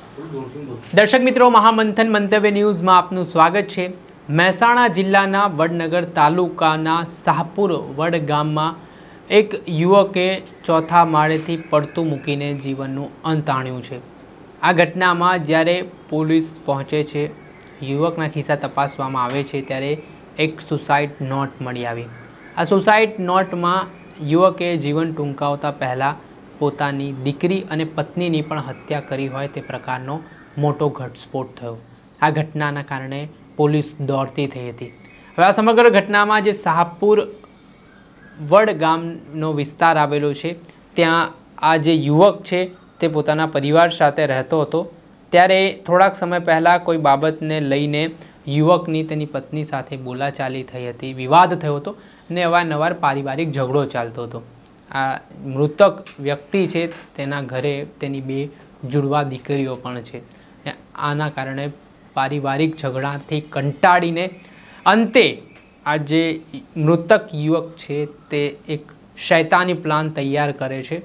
દર્શક મિત્રો, મહામંથન મંતવ્ય ન્યૂઝમાં આપનું સ્વાગત છે। મહેસાણા જિલ્લાના વડનગર તાલુકાના શાહપુર વડ ગામમાં એક યુવકે ચોથા માળેથી પડતું મૂકીને જીવનનું અંત આણ્યું છે। આ ઘટનામાં જ્યારે પોલીસ પહોંચે છે, યુવકના ખિસ્સા તપાસવામાં આવે છે, ત્યારે એક સુસાઇડ નોટ મળી આવી। આ સુસાઇડ નોટમાં યુવકે જીવન ટૂંકાવતા પહેલાં પોતાની દીકરી અને પત્નીની પણ હત્યા કરી હોય તે પ્રકારનો મોટો ઘટસ્ફોટ થયો। આ ઘટનાના કારણે પોલીસ દોડતી થઈ હતી। હવે આ સમગ્ર ઘટનામાં જે શાહપુર વડ ગામનો વિસ્તાર આવેલો છે, ત્યાં આ જે યુવક છે તે પોતાના પરિવાર સાથે રહેતો હતો। ત્યારે થોડાક સમય પહેલાં કોઈ બાબતને લઈને યુવકની તેની પત્ની સાથે બોલાચાલી થઈ હતી, વિવાદ થયો હતો અને અવારનવાર પારિવારિક ઝઘડો ચાલતો હતો। આ મૃતક વ્યક્તિ છે તેના ઘરે તેની 2 જુડવા દીકરીઓ પણ છે। આના કારણે પારિવારિક ઝઘડાથી કંટાળીને અંતે આ જે મૃતક યુવક છે તે એક શૈતાની પ્લાન તૈયાર કરે છે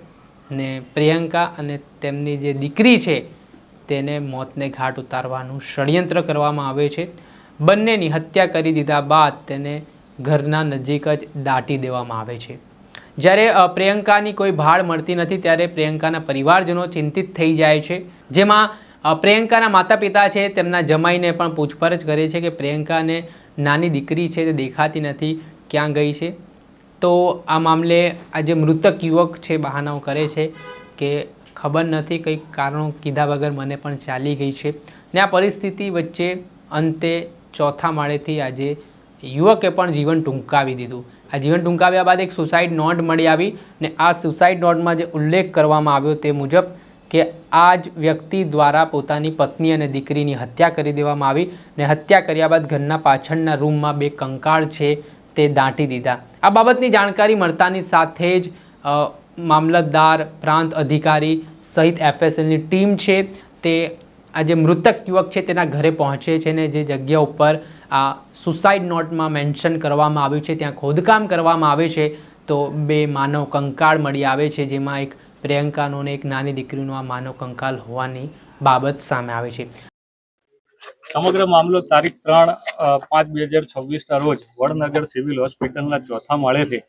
ને પ્રિયંકા અને તેમની જે દીકરી છે તેને મોતને ઘાટ ઉતારવાનું ષડયંત્ર કરવામાં આવે છે। બંનેની હત્યા કરી દીધા બાદ તેને ઘરના નજીક જ દાટી દેવામાં આવે છે। જ્યારે પ્રિયંકાની કોઈ ભાળ મળતી નથી ત્યારે પ્રિયંકાના પરિવારજનો ચિંતિત થઈ જાય છે, જેમાં પ્રિયંકાના માતા પિતા છે તેમના જમાઈને પણ પૂછપરછ કરે છે કે પ્રિયંકાને નાની દીકરી છે તે દેખાતી નથી, ક્યાં ગઈ છે। તો આ મામલે આ જે મૃતક યુવક છે બહાનાઓ કરે છે કે ખબર નથી, કંઈક કારણો કીધા વગર મને પણ ચાલી ગઈ છે ને આ પરિસ્થિતિ વચ્ચે અંતે ચોથા માળેથી આજે યુવકે પણ જીવન ટૂંકાવી દીધું। આ જીવન ટૂંકાવ્યા બાદ એક સુસાઇડ નોટ મળી આવી ને આ સુસાઇડ નોટમાં જે ઉલ્લેખ કરવામાં આવ્યો તે મુજબ કે આ જ વ્યક્તિ દ્વારા પોતાની પત્ની અને દીકરીની હત્યા કરી દેવામાં આવી ને હત્યા કર્યા બાદ ઘરના પાછળના રૂમમાં 2 કંકાળ છે તે દાટી દીધા। આ બાબતની જાણકારી મળતાની સાથે જ મામલતદાર, પ્રાંત અધિકારી સહિત FSLની ટીમ છે તે આ જે મૃતક યુવક છે તેના ઘરે પહોંચે છે ને જે જગ્યા ઉપર આ સુસાઇડ નોટમાં મેન્શન કરવામાં આવ્યું છે ત્યાં ખોદકામ કરવામાં આવે છે તો 2 માનવ કંકાળ મળી આવે છે, જેમાં એક પ્રિયંકાનો અને એક નાની દીકરીનો આ માનવ કંકાલ હોવાની બાબત સામે આવે છે। સમગ્ર મામલો તારીખ 3/5/2026ના રોજ વડનગર સિવિલ હોસ્પિટલના ચોથા માળેથી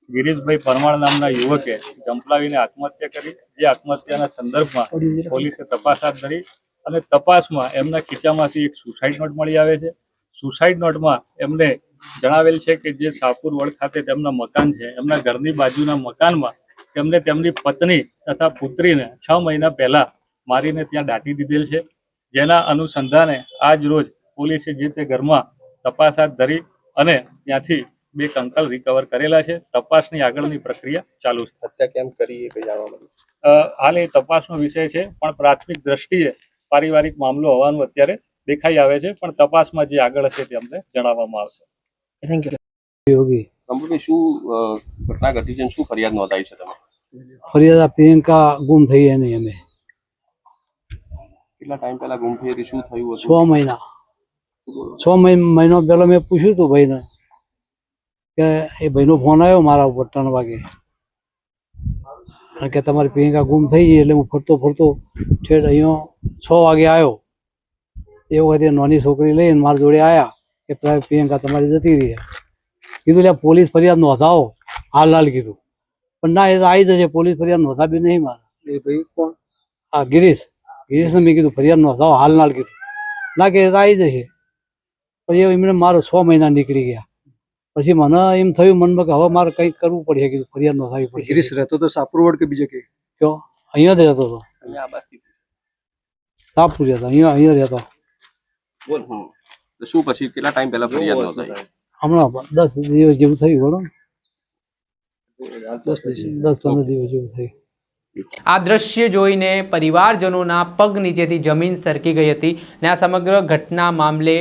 ગિરીશભાઈ પરમાર નામના યુવકે ઝંપલાવીને આત્મહત્યા કરી। જે આત્મહત્યાના સંદર્ભમાં પોલીસે તપાસ હાથ ધરી અને તપાસમાં એમના ખીચામાંથી એક સુસાઇડ નોટ મળી આવે છે। સુસાઇડ નોટમાં એમને જણાવેલ છે કે જે શાહપુર વડ ખાતે તેમના મકાન છે, એમના ઘરની બાજુના મકાનમાં તેમને તેમની પત્ની તથા પુત્રીને 6 મહિના પહેલા મારીને ત્યાં દાટી દીધેલ છે। જેના અનુસંધાને આજ રોજ પોલીસે જે તે ઘરમાં તપાસ હાથ ધરી અને ત્યાંથી 2 કંકાલ રિકવર કરેલા છે। તપાસની આગળની પ્રક્રિયા ચાલુ છે। હત્યા કેમ કરી એ જાણવા મળ્યું? હાલ એ તપાસનો વિષય છે, પણ પ્રાથમિક દ્રષ્ટિએ પારિવારિક મામલો હોવાનું અત્યારે દેખાઈ આવે છે, પણ તપાસમાં જે આગળ હશે તે અમને જણાવવામાં આવશે। Thank you. કંપની શું ઘટના ઘટી છે, શું ફરિયાદ નોંધાઈ છે? તમે ફરિયાદ પ્રિયંકા ગુમ થઈ એની અમે કેટલા ટાઈમ પહેલા ગુમ થઈ હતી, શું થયું હતું? 6 મહિના 6 મહિનો પહેલા મેં પૂછ્યું હતું ભાઈને કે એ ભાઈનો ફોન આવ્યો મારા ઉપર 3 વાગે અને કે તમારી પ્રિયંકા ગુમ થઈ ગઈ। એટલે હું ફરતો ઠેઠ અહીંયા 6 વાગે આવ્યો। એ વખતે નાની છોકરી લઈને મારા જોડે આવ્યા કે પ્રિયંકા તમારી જતી રહી। કીધું એટલે પોલીસ ફરિયાદ નોંધાવો હાલ કીધું, પણ ના એ તો આવી જશે, પોલીસ ફરિયાદ નોંધાવી નહીં મારા। એ ભાઈ કોણ? હા, ગિરીશને મેં કીધું ફરિયાદ નોંધાવો હાલ કીધું, ના કે એ તો આવી જશે। પછી એમને મારો 6 મહિના નીકળી ગયા। પછી મને એમ થયું મનમાં કે હવે મારે કંઈક કરવું પડશે, કીધું ફરિયાદ નોંધાવી પડશે। ગિરીશ રહેતો તો શાહપુર વડ કે બીજે કે? કયો? અહીંયા જ રહેતો હતો, શાહપુર રહેતો, અહીંયા રહેતો। બોલ શું પછી કેટલા ટાઈમ પહેલા ફરિયાદ નોંધાઈ? હમણાં 10 દિવસ જેવું થયું, બરોબર? 10-15 દિવસ જેવું થયું। આ દ્રશ્ય જોઈને પરિવારજનોના પગ નીચેથી જમીન સરકી ગઈ હતી ને આ સમગ્ર ઘટના મામલે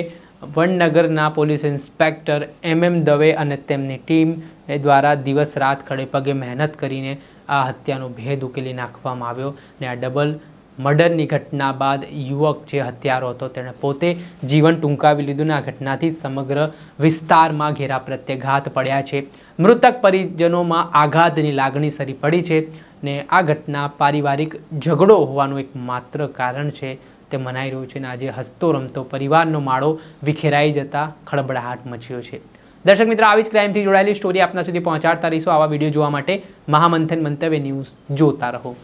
વડનગરના પોલીસ ઇન્સ્પેક્ટર MM દવે અને તેમની ટીમ દ્વારા દિવસ રાત ખડે પગે મહેનત કરીને આ હત્યાનો ભેદ ઉકેલી નાખવામાં આવ્યો ને આ ડબલ મર્ડરની ઘટના બાદ યુવક જે હત્યારો હતો તેણે પોતે જીવન ટૂંકાવી લીધું ને આ ઘટનાથી સમગ્ર વિસ્તારમાં ઘેરા પ્રત્યાઘાત પડ્યા છે। મૃતક પરિજનોમાં આઘાતની લાગણી સરી પડી છે। ને આ ઘટના પારિવારિક ઝઘડો હોવાનું એક માત્ર કારણ છે તે મનાઈ રહ્યું છે. અને આજે હસતો રમતો પરિવારનો માળો વિખેરાઈ જતા ખળબળાહટ મચ્યો છે. દર્શક મિત્રો, આવી જ ક્રાઇમથી જોડાયેલી સ્ટોરી આપના સુધી પહોંચાડતા રહીશું. આવા વિડીયો જોવા માટે મહામંથન મંતવ્ય ન્યૂઝ જોતા રહો.